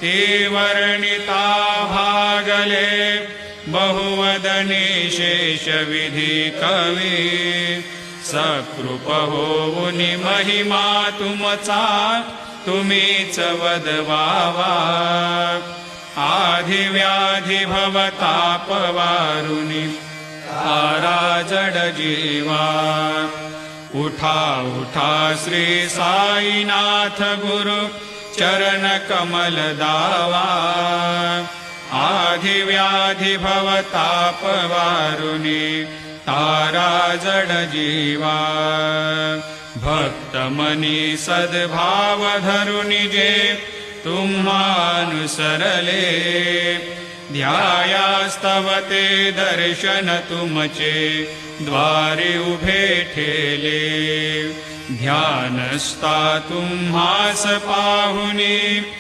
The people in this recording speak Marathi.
ते वर्णिता भागले बहुवदने शेषविधी कवी सकृप होऊनि महिमा तुमचा तुम्हीच वदवावा आधिव्याधी भवतापवारुनि तारा जड जीवा उठा उठा श्री साईनाथ गुरु चरण कमल दावा आधिव्याधी भवतापवारुनि तारा जड जीवा भक्त मनी सद्भाव धरुनि जे तुम्हानुसरले ध्यायास्तव ते दर्शन तुमचे द्वारी उभे ठेले ध्यानस्ता तुम्हास पाहुनी